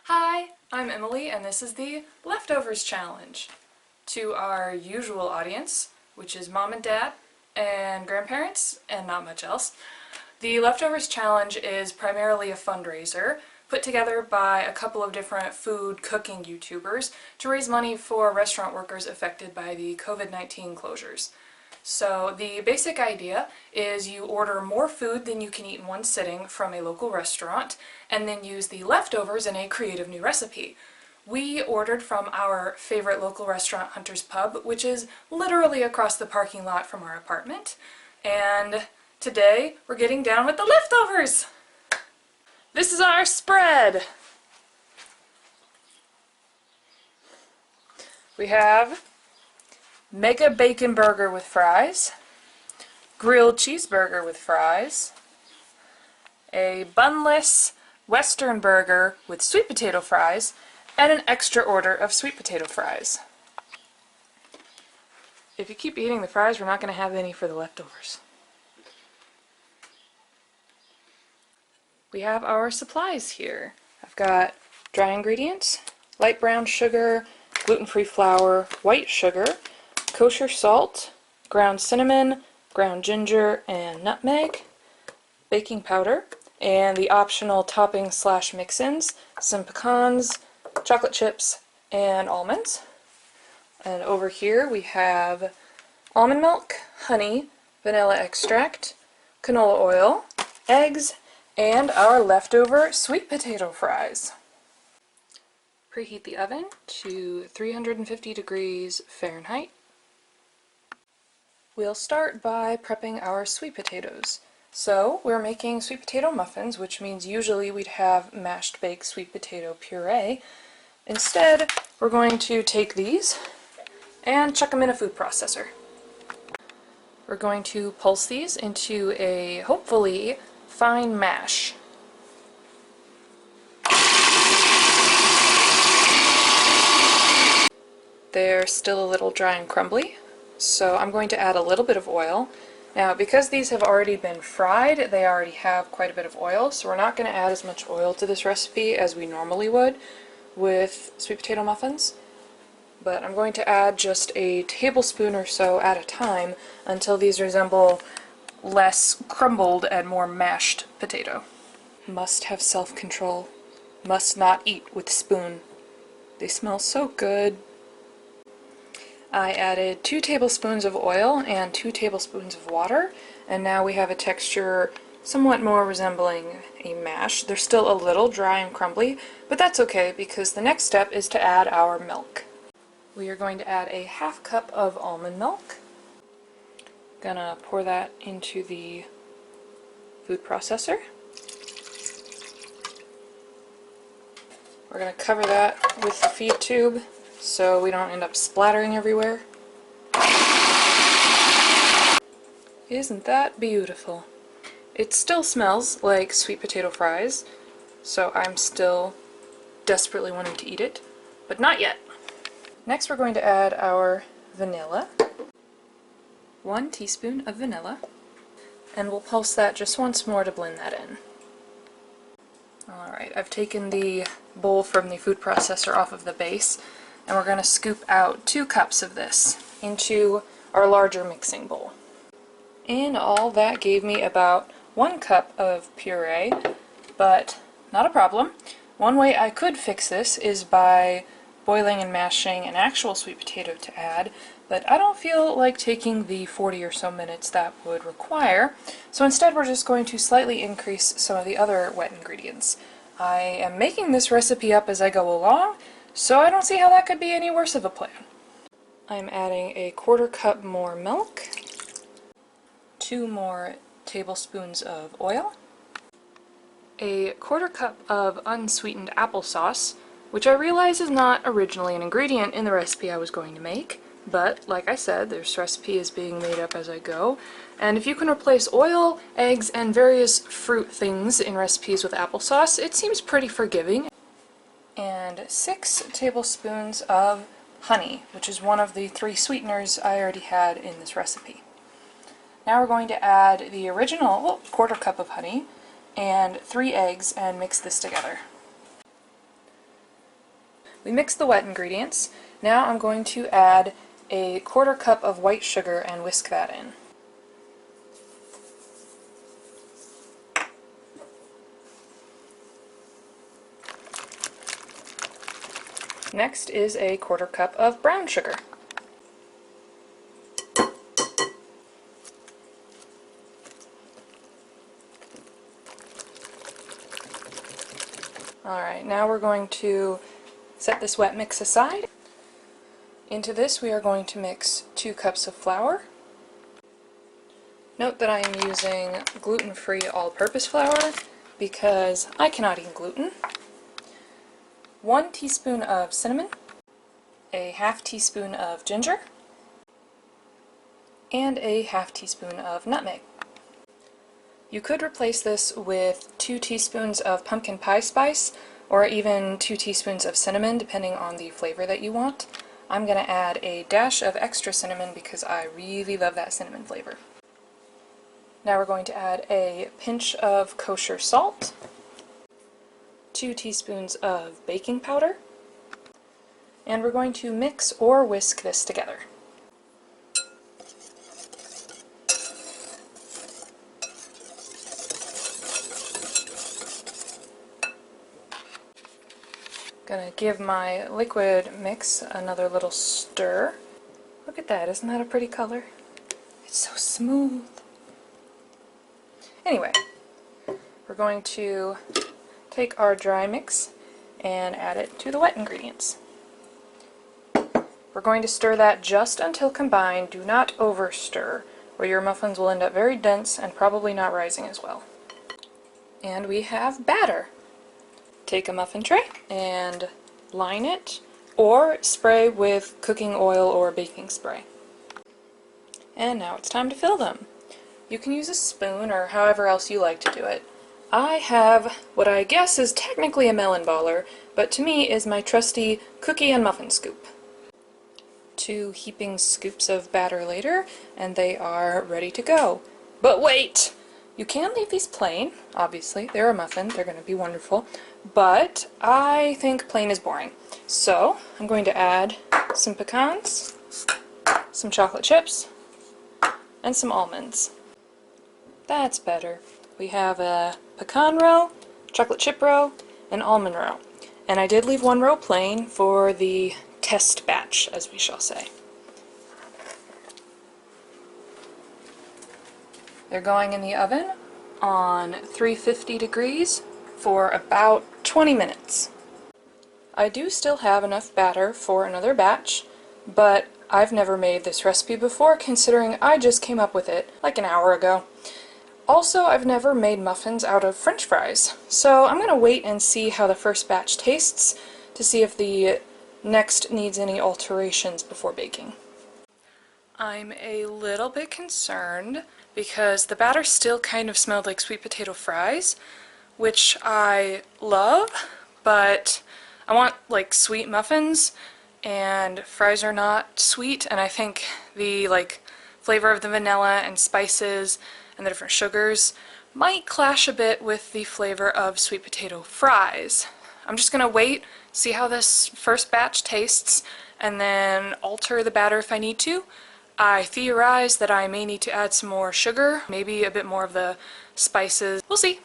Hi, I'm Emily and this is the Leftovers Challenge. To our usual audience, which is mom and dad and grandparents and not much else, the Leftovers Challenge is primarily a fundraiser put together by a couple of different food cooking YouTubers to raise money for restaurant workers affected by the COVID-19 closures. So the basic idea is you order more food than you can eat in one sitting from a local restaurant and then use the leftovers in a creative new recipe. We ordered from our favorite local restaurant, Hunter's Pub, which is literally across the parking lot from our apartment, and today we're getting down with the leftovers! This is our spread! We have Mega Bacon Burger with fries, Grilled Cheeseburger with fries, a bunless Western Burger with sweet potato fries, and an extra order of sweet potato fries. If you keep eating the fries, we're not going to have any for the leftovers. We have our supplies here. I've got dry ingredients, light brown sugar, gluten-free flour, white sugar, kosher salt, ground cinnamon, ground ginger, and nutmeg, baking powder, and the optional toppings slash mix-ins, some pecans, chocolate chips, and almonds. And over here we have almond milk, honey, vanilla extract, canola oil, eggs, and our leftover sweet potato fries. Preheat the oven to 350 degrees Fahrenheit. We'll start by prepping our sweet potatoes. So we're making sweet potato muffins, which means usually we'd have mashed baked sweet potato puree. Instead, we're going to take these and chuck them in a food processor. We're going to pulse these into a, hopefully, fine mash. They're still a little dry and crumbly, so I'm going to add a little bit of oil. Now, because these have already been fried, they already have quite a bit of oil, so we're not going to add as much oil to this recipe as we normally would with sweet potato muffins. But I'm going to add just a tablespoon or so at a time until these resemble less crumbled and more mashed potato. Must have self-control. Must not eat with spoon. They smell so good. I added 2 tablespoons of oil and 2 tablespoons of water, and now we have a texture somewhat more resembling a mash. They're still a little dry and crumbly, but that's okay because the next step is to add our milk. We are going to add a half cup of almond milk. Gonna pour that into the food processor. We're gonna cover that with the feed tube so we don't end up splattering everywhere. Isn't that beautiful? It still smells like sweet potato fries, so I'm still desperately wanting to eat it, but not yet. Next we're going to add our vanilla. 1 teaspoon of vanilla, and we'll pulse that just once more to blend that in. Alright, I've taken the bowl from the food processor off of the base, and we're going to scoop out 2 cups of this into our larger mixing bowl. In all, that gave me about 1 cup of puree, but not a problem. One way I could fix this is by boiling and mashing an actual sweet potato to add, but I don't feel like taking the 40 or so minutes that would require, so instead we're just going to slightly increase some of the other wet ingredients. I am making this recipe up as I go along, so I don't see how that could be any worse of a plan. I'm adding a 1/4 cup more milk, 2 more tablespoons of oil, a 1/4 cup of unsweetened applesauce, which I realize is not originally an ingredient in the recipe I was going to make, but like I said, this recipe is being made up as I go, and if you can replace oil, eggs, and various fruit things in recipes with applesauce, it seems pretty forgiving. And 6 tablespoons of honey, which is one of the 3 sweeteners I already had in this recipe. Now we're going to add the original 1/4 cup of honey and 3 eggs and mix this together. We mixed the wet ingredients. Now I'm going to add a 1/4 cup of white sugar and whisk that in. Next is a 1/4 cup of brown sugar. Alright, now we're going to set this wet mix aside. Into this we are going to mix 2 cups of flour. Note that I am using gluten-free all-purpose flour because I cannot eat gluten. 1 teaspoon of cinnamon, a 1/2 teaspoon of ginger, and a 1/2 teaspoon of nutmeg. You could replace this with 2 teaspoons of pumpkin pie spice, or even 2 teaspoons of cinnamon, depending on the flavor that you want. I'm going to add a dash of extra cinnamon because I really love that cinnamon flavor. Now we're going to add a pinch of kosher salt, 2 teaspoons of baking powder, and we're going to mix or whisk this together. Gonna give my liquid mix another little stir. Look at that, isn't that a pretty color? It's so smooth. Anyway, we're going to take our dry mix and add it to the wet ingredients. We're going to stir that just until combined. Do not over stir, or your muffins will end up very dense and probably not rising as well. And we have batter. Take a muffin tray and line it, or spray with cooking oil or baking spray. And now it's time to fill them. You can use a spoon or however else you like to do it. I have what I guess is technically a melon baller, but to me is my trusty cookie and muffin scoop. 2 heaping scoops of batter later, and they are ready to go. But wait! You can leave these plain, obviously. They're a muffin, they're going to be wonderful, but I think plain is boring. So I'm going to add some pecans, some chocolate chips, and some almonds. That's better. We have a pecan row, chocolate chip row, and almond row. And I did leave 1 row plain for the test batch, as we shall say. They're going in the oven on 350 degrees for about 20 minutes. I do still have enough batter for another batch, but I've never made this recipe before, considering I just came up with it like an hour ago. Also, I've never made muffins out of French fries, so I'm going to wait and see how the first batch tastes to see if the next needs any alterations before baking. I'm a little bit concerned because the batter still kind of smelled like sweet potato fries, which I love, but I want like sweet muffins, and fries are not sweet, and I think the flavor of the vanilla and spices and the different sugars might clash a bit with the flavor of sweet potato fries. I'm just gonna wait, see how this first batch tastes, and then alter the batter if I need to. I theorize that I may need to add some more sugar, maybe a bit more of the spices. We'll see.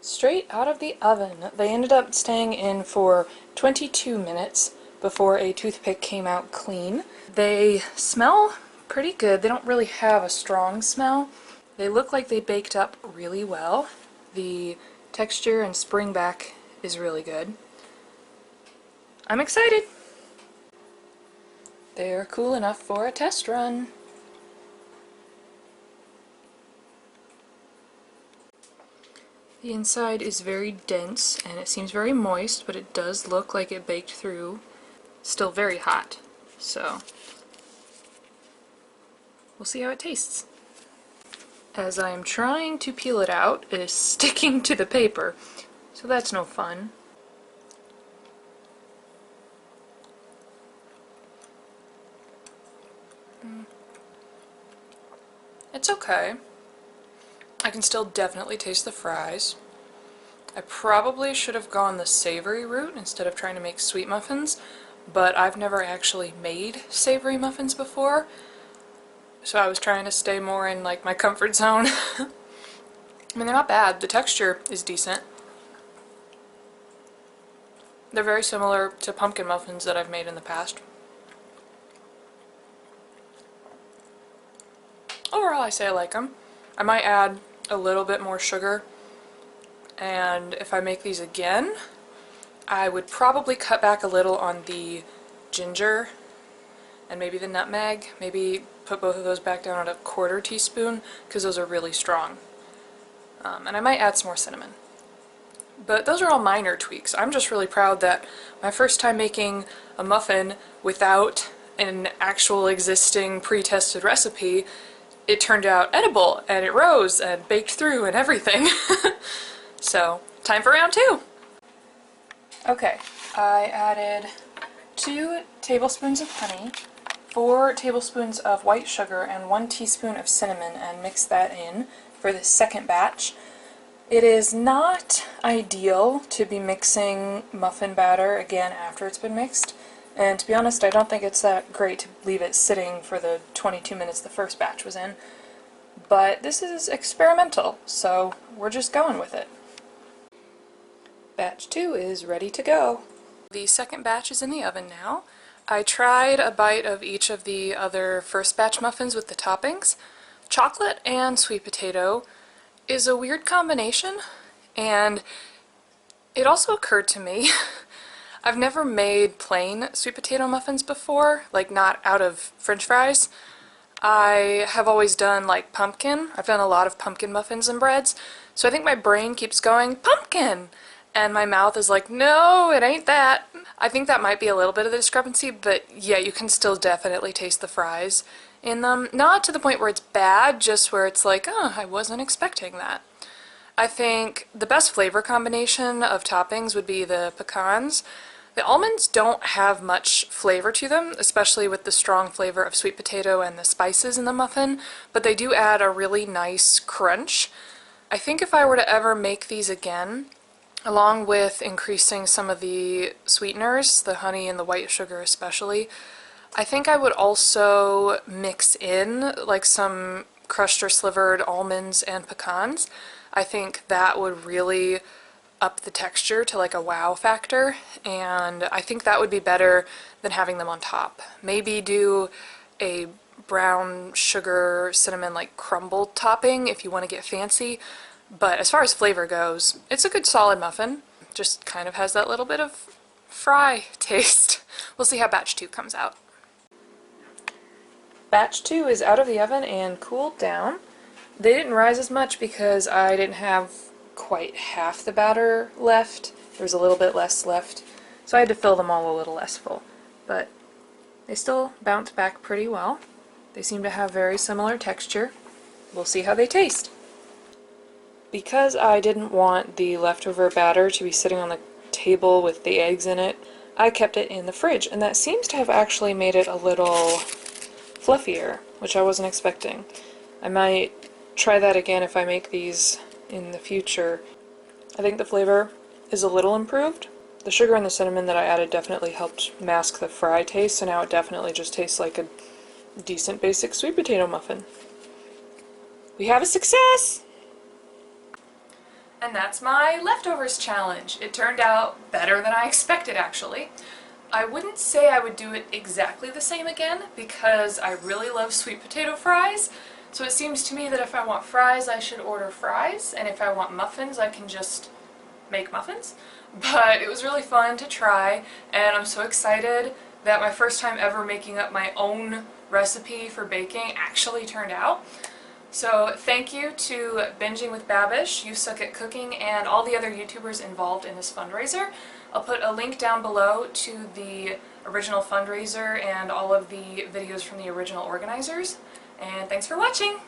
Straight out of the oven, they ended up staying in for 22 minutes before a toothpick came out clean. They smell pretty good. They don't really have a strong smell. They look like they baked up really well. The texture and spring back is really good. I'm excited! They're cool enough for a test run. The inside is very dense and it seems very moist, but it does look like it baked through. Still very hot, so we'll see how it tastes. As I'm trying to peel it out, it is sticking to the paper, so that's no fun. It's okay. I can still definitely taste the fries. I probably should have gone the savory route instead of trying to make sweet muffins, but I've never actually made savory muffins before, so I was trying to stay more in like my comfort zone. I mean, they're not bad. The texture is decent. They're very similar to pumpkin muffins that I've made in the past. Overall, I say I like them. I might add a little bit more sugar, and if I make these again, I would probably cut back a little on the ginger and maybe the nutmeg. Maybe put both of those back down at a 1/4 teaspoon because those are really strong. And I might add some more cinnamon. But those are all minor tweaks. I'm just really proud that my first time making a muffin without an actual existing pre-tested recipe, it turned out edible and it rose and baked through and everything. So, time for round 2! Okay, I added 2 tablespoons of honey, 4 tablespoons of white sugar, and 1 teaspoon of cinnamon, and mixed that in for the second batch. It is not ideal to be mixing muffin batter again after it's been mixed, and to be honest, I don't think it's that great to leave it sitting for the 22 minutes the first batch was in. But this is experimental, so we're just going with it. Batch 2 is ready to go. The second batch is in the oven now. I tried a bite of each of the other first batch muffins with the toppings. Chocolate and sweet potato is a weird combination, and it also occurred to me I've never made plain sweet potato muffins before, like not out of French fries. I have always done like pumpkin. I've done a lot of pumpkin muffins and breads, so I think my brain keeps going, pumpkin! And my mouth is like, no, it ain't that. I think that might be a little bit of the discrepancy, but yeah, you can still definitely taste the fries in them. Not to the point where it's bad, just where it's like, oh, I wasn't expecting that. I think the best flavor combination of toppings would be the pecans. The almonds don't have much flavor to them, especially with the strong flavor of sweet potato and the spices in the muffin, but they do add a really nice crunch. I think if I were to ever make these again, along with increasing some of the sweeteners, the honey and the white sugar especially, I think I would also mix in like some crushed or slivered almonds and pecans. I think that would really up the texture to like a wow factor, and I think that would be better than having them on top. Maybe do a brown sugar cinnamon like crumble topping if you want to get fancy, but as far as flavor goes, it's a good solid muffin. Just kind of has that little bit of fry taste. We'll see how batch 2 comes out. Batch 2 is out of the oven and cooled down. They didn't rise as much because I didn't have quite half the batter left. There was a little bit less left, so I had to fill them all a little less full. But they still bounced back pretty well. They seem to have very similar texture. We'll see how they taste. Because I didn't want the leftover batter to be sitting on the table with the eggs in it, I kept it in the fridge, and that seems to have actually made it a little fluffier, which I wasn't expecting. I might try that again if I make these in the future. I think the flavor is a little improved. The sugar and the cinnamon that I added definitely helped mask the fry taste, so now it definitely just tastes like a decent basic sweet potato muffin. We have a success! And that's my leftovers challenge. It turned out better than I expected, actually. I wouldn't say I would do it exactly the same again because I really love sweet potato fries. So it seems to me that if I want fries, I should order fries, and if I want muffins, I can just make muffins. But it was really fun to try, and I'm so excited that my first time ever making up my own recipe for baking actually turned out. So thank you to Binging with Babish, You Suck at Cooking, and all the other YouTubers involved in this fundraiser. I'll put a link down below to the original fundraiser and all of the videos from the original organizers. And thanks for watching!